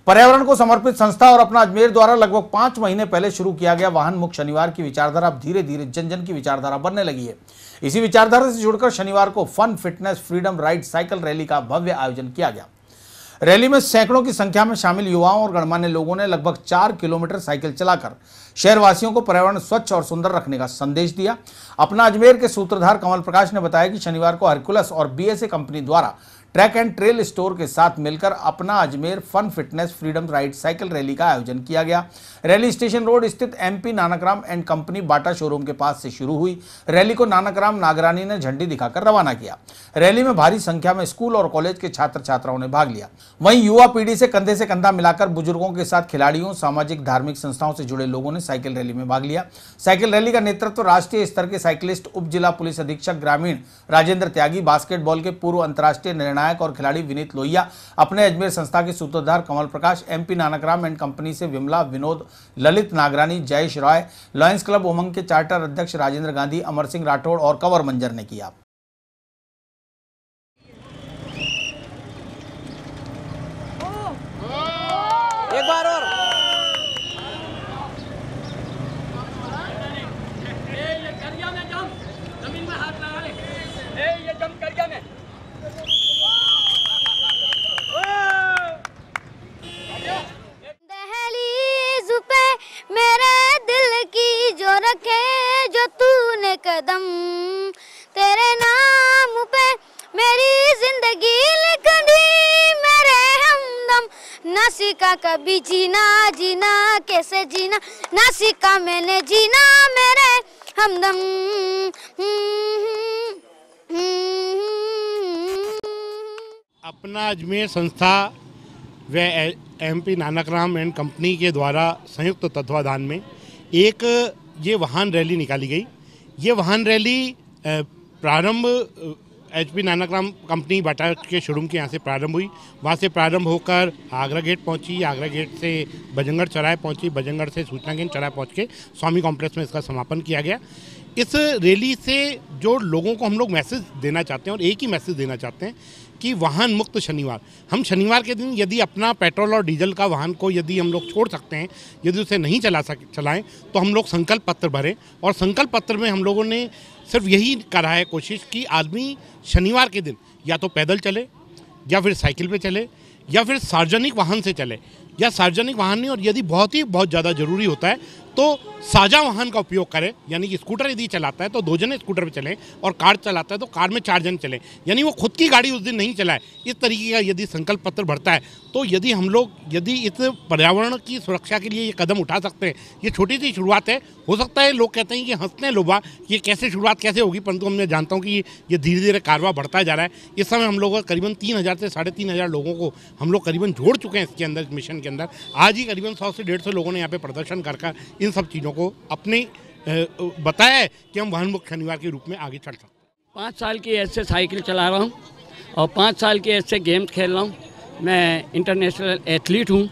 पर्यावरण को समर्पित संस्था और अपना अजमेर द्वारा लगभग 5 महीने पहले शुरू किया गया वाहन मुक्त शनिवार की विचारधारा अब धीरे धीरे जन जन की विचारधारा बनने लगी है। इसी विचारधारा से जुड़कर शनिवार को fun fitness freedom ride cycle rally का भव्य आयोजन किया गया। रैली में सैकड़ों की संख्या में शामिल युवाओं और गणमान्य लोगों ने लगभग 4 किलोमीटर साइकिल चलाकर शहरवासियों को पर्यावरण स्वच्छ और सुंदर रखने का संदेश दिया। अपना अजमेर के सूत्रधार कमल प्रकाश ने बताया कि शनिवार को हरकुलस और बीएसए कंपनी द्वारा ट्रैक एंड ट्रेल स्टोर के साथ मिलकर अपना Ajmer fun fitness freedom ride cycle rally का आयोजन किया गया। रैली स्टेशन रोड स्थित MP Nanakram and company Bata showroom के पास से शुरू हुई। रैली को नानकराम नागरानी ने झंडी दिखाकर रवाना किया। रैली में भारी संख्या में स्कूल और कॉलेज के छात्र छात्राओं ने भाग लिया। वहीं युवा पीढ़ी से कंधा मिलाकर बुजुर्गों के साथ खिलाड़ियों, सामाजिक धार्मिक संस्थाओं से जुड़े लोगों ने साइकिल रैली में भाग लिया। साइकिल रैली का नेतृत्व राष्ट्रीय स्तर के साइकिलिस्ट उप जिला पुलिस अधीक्षक ग्रामीण राजेंद्र त्यागी, बास्केटबॉल के पूर्व अंतर्राष्ट्रीय निर्णायक और खिलाड़ी विनीत लोहिया, अपने अजमेर संस्था के सूत्रधार कमल प्रकाश, एमपी नानकराम एंड कंपनी से विमला, विनोद, ललित नागरानी, जयेश रॉय, लॉयंस क्लब उमंग के चार्टर अध्यक्ष राजेंद्र गांधी, अमर सिंह राठौड़ और कंवर मंजर ने किया। एक बार और ये करिया में जम, जमीन में हाथ लगा ले। ये जम करिया में। दहलीज पे मेरे दिल की जो रखे जो तूने कदम, तेरे नाम पे मेरी जिंदगी लिख दी मेरे हमदम। ना सीखा कभी जीना, जीना कैसे जीना, ना सीखा मैंने जीना मेरे हमदम। अपना अजमेर संस्था व एमपी नानकराम एंड कंपनी के द्वारा संयुक्त तत्वाधान में एक ये वाहन रैली निकाली गई। ये वाहन रैली प्रारंभ एचपी नानकराम कंपनी बाटा के शोरूम के यहाँ से प्रारंभ हुई। वहाँ से प्रारंभ होकर आगरा गेट पहुँची, आगरा गेट से बजंगड़ चौराहे पहुँची, बजंगड़ से सूचना केंद्र चौराहे पहुँच के स्वामी कॉम्प्लेक्स में इसका समापन किया गया। इस रैली से जो लोगों को हम लोग मैसेज देना चाहते हैं और एक ही मैसेज देना चाहते हैं कि वाहन मुक्त शनिवार। हम शनिवार के दिन यदि अपना पेट्रोल और डीजल का वाहन को यदि हम लोग छोड़ सकते हैं, यदि उसे नहीं चलाएं तो हम लोग संकल्प पत्र भरें। और संकल्प पत्र में हम लोगों ने सिर्फ यही करा है कोशिश कि आदमी शनिवार के दिन या तो पैदल चले या फिर साइकिल पे चले या फिर सार्वजनिक वाहन से चले, या सार्वजनिक वाहन नहीं और यदि बहुत ज़्यादा ज़रूरी होता है तो साझा वाहन का उपयोग करें। यानी कि स्कूटर यदि चलाता है तो 2 जने स्कूटर पे चलें और कार चलाता है तो कार में 4 जन चलें, यानी वो खुद की गाड़ी उस दिन नहीं चलाए। इस तरीके का यदि संकल्प पत्र भरता है तो यदि हम लोग यदि इस पर्यावरण की सुरक्षा के लिए ये कदम उठा सकते हैं, ये छोटी सी शुरुआत है। हो सकता है लोग कहते हैं कि हंसते हैं लोग, ये कैसे शुरुआत कैसे होगी, परंतु मैं जानता हूँ कि ये धीरे धीरे कारवा बढ़ता जा रहा है। इस समय हम लोग करीबन 3000 से 3500 लोगों को हम लोग करीबन जोड़ चुके हैं इसके अंदर, इस मिशन के अंदर। आज ही करीबन 100 से 150 लोगों ने यहाँ पे प्रदर्शन कर इन सब चीज़ों को अपने बताया है कि हम वाहन मुक्त शनिवार के रूप में आगे चल सकते हैं। 5 साल की एज से साइकिल चला रहा हूँ और 5 साल की एज से गेम्स खेल रहा हूँ। मैं इंटरनेशनल एथलीट हूँ।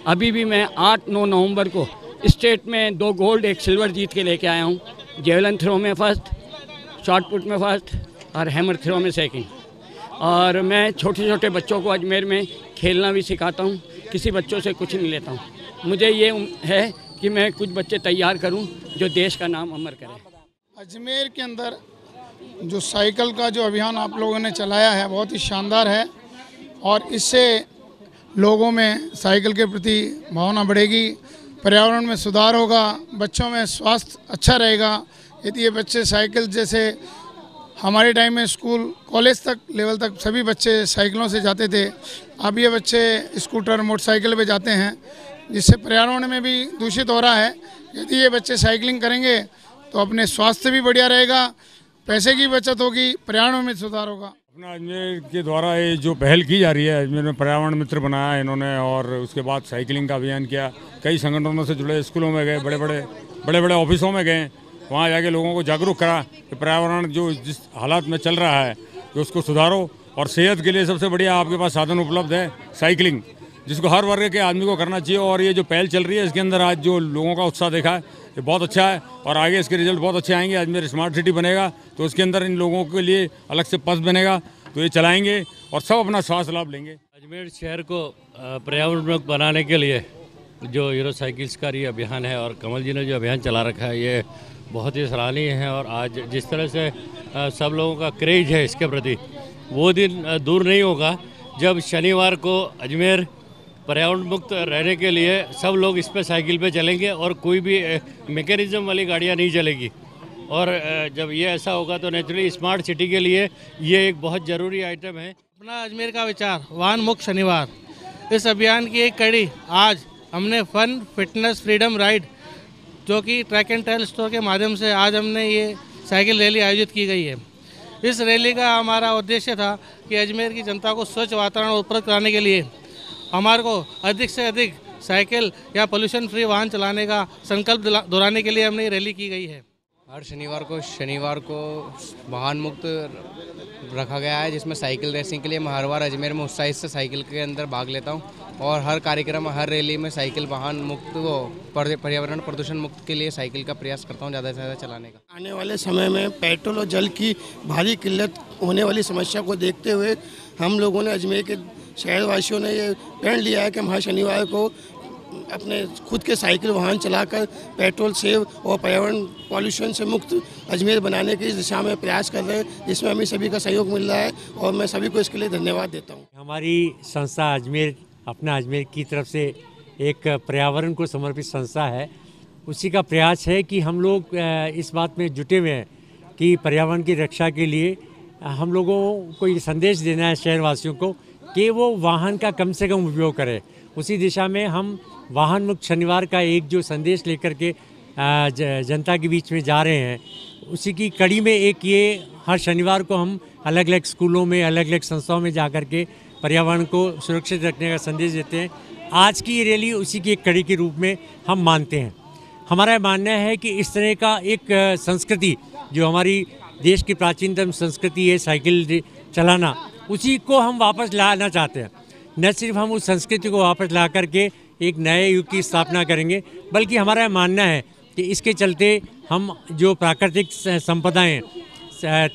अभी भी मैं 8-9 नवंबर को स्टेट में 2 गोल्ड 1 सिल्वर जीत के लेके आया हूँ। जेवलिन थ्रो में फर्स्ट, शॉट पुट में फर्स्ट और हैमर थ्रो में सेकंड। और मैं छोटे छोटे बच्चों को अजमेर में खेलना भी सिखाता हूँ। किसी बच्चों से कुछ नहीं लेता हूँ। मुझे ये है कि मैं कुछ बच्चे तैयार करूं जो देश का नाम अमर करें। अजमेर के अंदर जो साइकिल का जो अभियान आप लोगों ने चलाया है बहुत ही शानदार है और इससे लोगों में साइकिल के प्रति भावना बढ़ेगी, पर्यावरण में सुधार होगा, बच्चों में स्वास्थ्य अच्छा रहेगा। यदि ये बच्चे साइकिल, जैसे हमारे टाइम में स्कूल कॉलेज तक लेवल तक सभी बच्चे साइकिलों से जाते थे, अब ये बच्चे स्कूटर मोटरसाइकिल पे जाते हैं, जिससे पर्यावरण में भी दूषित हो रहा है। यदि ये बच्चे साइकिलिंग करेंगे तो अपने स्वास्थ्य भी बढ़िया रहेगा, पैसे की बचत होगी, पर्यावरण में सुधार होगा। अपना अजमेर के द्वारा ये जो पहल की जा रही है, अजमेर में पर्यावरण मित्र बनाया इन्होंने और उसके बाद साइकिलिंग का अभियान किया। कई संगठनों से जुड़े, स्कूलों में गए, बड़े बड़े ऑफिसों में गए, वहाँ जाके लोगों को जागरूक करा कि पर्यावरण जो जिस हालात में चल रहा है कि उसको सुधारो। और सेहत के लिए सबसे बढ़िया आपके पास साधन उपलब्ध है साइकिलिंग, जिसको हर वर्ग के आदमी को करना चाहिए। और ये जो पहल चल रही है इसके अंदर आज जो लोगों का उत्साह देखा है ये बहुत अच्छा है और आगे इसके रिजल्ट बहुत अच्छे आएंगे। अजमेर स्मार्ट सिटी बनेगा तो उसके अंदर इन लोगों के लिए अलग से पथ बनेगा, तो ये चलाएंगे और सब अपना स्वास्थ्य लाभ लेंगे। अजमेर शहर को पर्यावरण बनाने के लिए जो हीरो साइकिल्स का ये अभियान है और कमल जी ने जो अभियान चला रखा है ये बहुत ही सराहनीय है। और आज जिस तरह से सब लोगों का क्रेज है इसके प्रति, वो दिन दूर नहीं होगा जब शनिवार को अजमेर पर्यावरण मुक्त रहने के लिए सब लोग इस पे साइकिल पे चलेंगे और कोई भी मैकेनिज्म वाली गाड़ियाँ नहीं चलेगी। और जब ये ऐसा होगा तो नेचुरली स्मार्ट सिटी के लिए ये एक बहुत ज़रूरी आइटम है। अपना अजमेर का विचार वाहन मुक्त शनिवार, इस अभियान की एक कड़ी आज हमने फन फिटनेस फ्रीडम राइड जो कि ट्रैक एंड ट्रेल स्टोर के माध्यम से आज हमने ये साइकिल रैली आयोजित की गई है। इस रैली का हमारा उद्देश्य था कि अजमेर की जनता को स्वच्छ वातावरण उपलब्ध कराने के लिए हमारे को अधिक से अधिक साइकिल या पोल्यूशन फ्री वाहन चलाने का संकल्प दोहराने के लिए हमने ये रैली की गई है। हर शनिवार को वाहन मुक्त रखा गया है, जिसमें साइकिल रेसिंग के लिए मैं हर बार अजमेर में उत्साहित से साइकिल के अंदर भाग लेता हूं और हर कार्यक्रम हर रैली में साइकिल वाहन मुक्त व पर्यावरण प्रदूषण मुक्त के लिए साइकिल का प्रयास करता हूं ज़्यादा से ज़्यादा चलाने का। आने वाले समय में पेट्रोल और जल की भारी किल्लत होने वाली समस्या को देखते हुए हम लोगों ने अजमेर के शहरवासियों ने ये प्रण लिया है कि हम हर शनिवार को अपने खुद के साइकिल वाहन चलाकर पेट्रोल सेव और पर्यावरण पॉल्यूशन से मुक्त अजमेर बनाने की दिशा में प्रयास कर रहे हैं, जिसमें हमें सभी का सहयोग मिल रहा है और मैं सभी को इसके लिए धन्यवाद देता हूं। हमारी संस्था अजमेर की तरफ से एक पर्यावरण को समर्पित संस्था है। उसी का प्रयास है कि हम लोग इस बात में जुटे हुए हैं कि पर्यावरण की रक्षा के लिए हम लोगों को ये संदेश देना है शहरवासियों को कि वो वाहन का कम से कम उपयोग करें। उसी दिशा में हम वाहन मुक्त शनिवार का एक जो संदेश लेकर के जनता के बीच में जा रहे हैं, उसी की कड़ी में एक ये हर शनिवार को हम अलग अलग स्कूलों में अलग अलग संस्थाओं में जा कर के पर्यावरण को सुरक्षित रखने का संदेश देते हैं। आज की ये रैली उसी की एक कड़ी के रूप में हम मानते हैं। हमारा मानना है कि इस तरह का एक संस्कृति जो हमारी देश की प्राचीनतम संस्कृति है साइकिल चलाना, उसी को हम वापस लाना चाहते हैं। न सिर्फ हम उस संस्कृति को वापस ला करके एक नए युग की स्थापना करेंगे, बल्कि हमारा मानना है कि इसके चलते हम जो प्राकृतिक संपदाएं,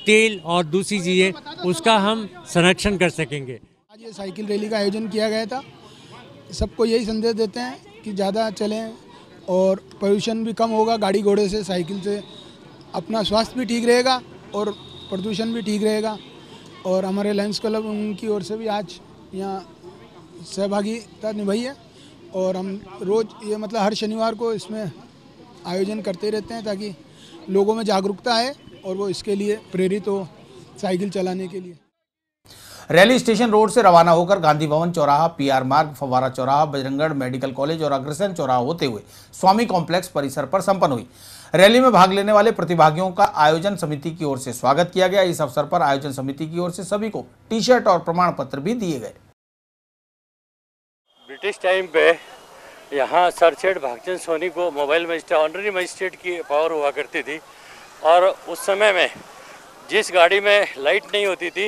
तेल और दूसरी चीज़ें, उसका हम संरक्षण कर सकेंगे। आज ये साइकिल रैली का आयोजन किया गया था। सबको यही संदेश देते हैं कि ज़्यादा चलें और पोल्यूशन भी कम होगा गाड़ी घोड़े से, साइकिल से अपना स्वास्थ्य भी ठीक रहेगा और प्रदूषण भी ठीक रहेगा। और हमारे लायंस क्लब उनकी ओर से भी आज यहाँ सहभागिता निभाई है और हम रोज़ ये मतलब हर शनिवार को इसमें आयोजन करते रहते हैं ताकि लोगों में जागरूकता है और वो इसके लिए प्रेरित हो साइकिल चलाने के लिए। रैली स्टेशन रोड से रवाना होकर गांधी भवन चौराहा, पीआर मार्ग, फव्वारा चौराहा, बजरंगगढ़ मेडिकल कॉलेज और अग्रसेन चौराहा होते हुए स्वामी कॉम्प्लेक्स परिसर पर संपन्न हुई। रैली में भाग लेने वाले प्रतिभागियों का आयोजन समिति की ओर से स्वागत किया गया। इस अवसर पर आयोजन समिति की ओर से सभी को टी शर्ट और प्रमाण पत्र भी दिए गए। ब्रिटिश टाइम पे यहाँ सर सेठ भागचंद सोनी को मोबाइल मजिस्ट्रेट, ऑनरी मजिस्ट्रेट की पावर हुआ करती थी और उस समय में जिस गाड़ी में लाइट नहीं होती थी,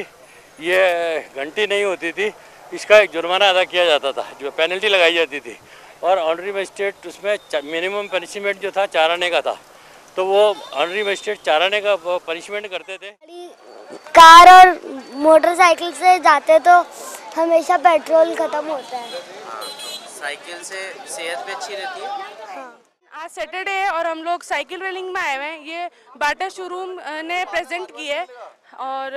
ये घंटी नहीं होती थी, इसका एक जुर्माना अदा किया जाता था, जो पेनल्टी लगाई जाती थी। और ऑनरी मजिस्ट्रेट उसमें मिनिमम पनिशमेंट जो था 4 आने का था, तो वो ऑनरी मजिस्ट्रेट 4 आने का पनिशमेंट करते थे। कार और मोटरसाइकिल से जाते तो हमेशा पेट्रोल खत्म होता है। साइकिल से सेहत भी अच्छी रहती है। आज सैटरडे है और हम लोग साइकिल रेलिंग में आए हुए हैं। ये बाटा शोरूम ने प्रेजेंट की है और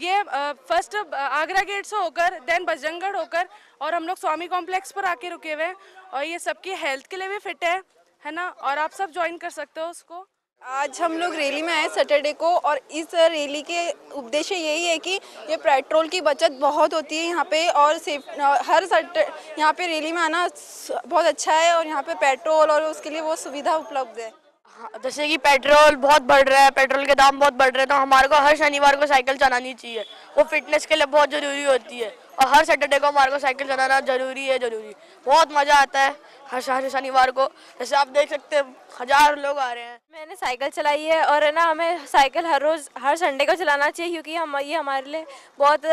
ये फर्स्ट आगरा गेट से होकर देन बजरंगगढ़ होकर और हम लोग स्वामी कॉम्प्लेक्स पर आके रुके हुए हैं और ये सबकी हेल्थ के लिए भी फिट है ना, और आप सब ज्वाइन कर सकते हो उसको। आज हम लोग रैली में आए सैटरडे को और इस रैली के उद्देश्य यही है कि ये पेट्रोल की बचत बहुत होती है यहाँ पे और हर यहाँ पे रैली में आना बहुत अच्छा है और यहाँ पे पेट्रोल और उसके लिए वो सुविधा उपलब्ध है। जैसे कि पेट्रोल बहुत बढ़ रहा है, पेट्रोल के दाम बहुत बढ़ रहे हैं, तो हमारे को हर शनिवार को साइकिल चलानी चाहिए। वो फिटनेस के लिए बहुत ज़रूरी होती है और हर सैटरडे को हमारे को साइकिल चलाना ज़रूरी। बहुत मज़ा आता है हर शनिवार को। जैसे आप देख सकते हैं 1000 लोग आ रहे हैं। मैंने साइकिल चलाई है और है ना, हमें साइकिल हर रोज़ हर संडे को चलाना चाहिए क्योंकि ये हमारे लिए बहुत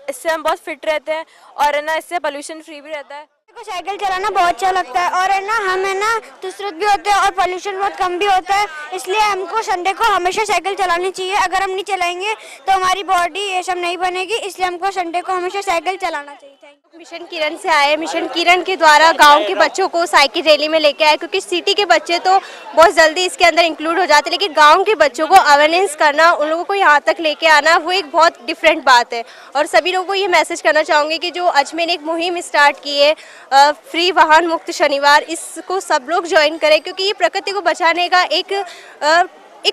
इससे हम बहुत फिट रहते हैं और है ना, इससे पोल्यूशन फ्री भी रहता है। साइकिल चलाना बहुत अच्छा लगता है और है ना हम है ना कसरत भी होते हैं और पोल्यूशन बहुत कम भी होता है, इसलिए हमको संडे को हमेशा साइकिल चलानी चाहिए। अगर हम नहीं चलाएंगे तो हमारी बॉडी ये सब नहीं बनेगी, इसलिए हमको संडे को हमेशा साइकिल चलाना चाहिए। मिशन किरण से आए, मिशन किरण के द्वारा गांव के बच्चों को साइकिल रैली में लेके आए, क्योंकि सिटी के बच्चे तो बहुत जल्दी इसके अंदर इंक्लूड हो जाते हैं, लेकिन गांव के बच्चों को अवेयरनेस करना, उन लोगों को यहाँ तक लेके आना, वो एक बहुत डिफरेंट बात है। और सभी लोगों को ये मैसेज करना चाहूँगी कि जो अजमेर एक मुहिम स्टार्ट की है फ्री वाहन मुक्त शनिवार, इसको सब लोग ज्वाइन करें, क्योंकि ये प्रकृति को बचाने का एक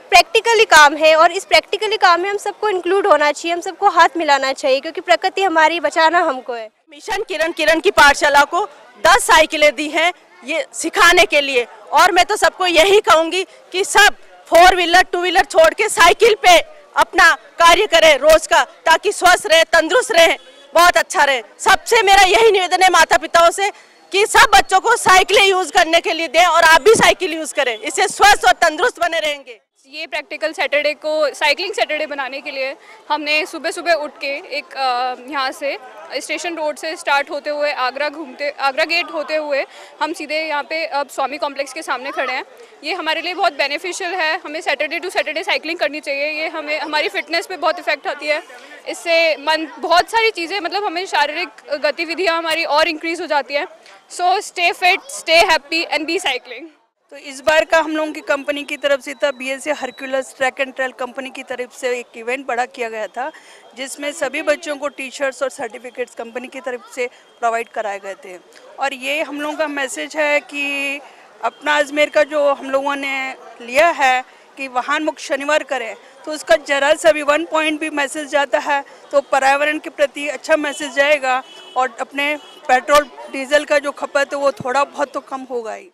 प्रैक्टिकली काम है और इस प्रैक्टिकली काम में हम सबको इंक्लूड होना चाहिए, हम सबको हाथ मिलाना चाहिए, क्योंकि प्रकृति हमारी, बचाना हमको है। मिशन किरण की पाठशाला को 10 साइकिलें दी हैं ये सिखाने के लिए, और मैं तो सबको यही कहूँगी कि सब 4 व्हीलर 2 व्हीलर छोड़ के साइकिल पे अपना कार्य करें रोज का, ताकि स्वस्थ रहे, तंदुरुस्त रहे, बहुत अच्छा रहे। सबसे मेरा यही निवेदन है माता पिताओं से कि सब बच्चों को साइकिलें यूज करने के लिए दें और आप भी साइकिल यूज करें, इससे स्वस्थ और तंदुरुस्त बने रहेंगे। ये प्रैक्टिकल सैटरडे को साइकिलिंग सैटरडे बनाने के लिए हमने सुबह सुबह उठ के एक यहाँ से स्टेशन रोड से स्टार्ट होते हुए आगरा गेट होते हुए हम सीधे यहाँ पे अब स्वामी कॉम्प्लेक्स के सामने खड़े हैं। ये हमारे लिए बहुत बेनिफिशियल है, हमें सैटरडे टू सैटरडे साइकिलिंग करनी चाहिए, ये हमें हमारी फिटनेस पे बहुत इफेक्ट आती है, इससे मन बहुत सारी चीज़ें, मतलब हमें शारीरिक गतिविधियाँ हमारी और इंक्रीज़ हो जाती है। So stay fit, stay happy and be cycling. तो इस बार का हम लोगों की कंपनी की तरफ से था, BSA Hercules track and trail company की तरफ से एक इवेंट बड़ा किया गया था, जिसमें सभी बच्चों को टी-शर्ट्स और सर्टिफिकेट्स कंपनी की तरफ से प्रोवाइड कराए गए थे। और ये हम लोगों का मैसेज है कि अपना अजमेर का जो हम लोगों ने लिया है कि वाहन मुक्त शनिवार करें, तो उसका जरा सा भी 1 पॉइंट भी मैसेज जाता है तो पर्यावरण के प्रति अच्छा मैसेज जाएगा और अपने पेट्रोल डीजल का जो खपत है वो थोड़ा बहुत तो कम होगा ही।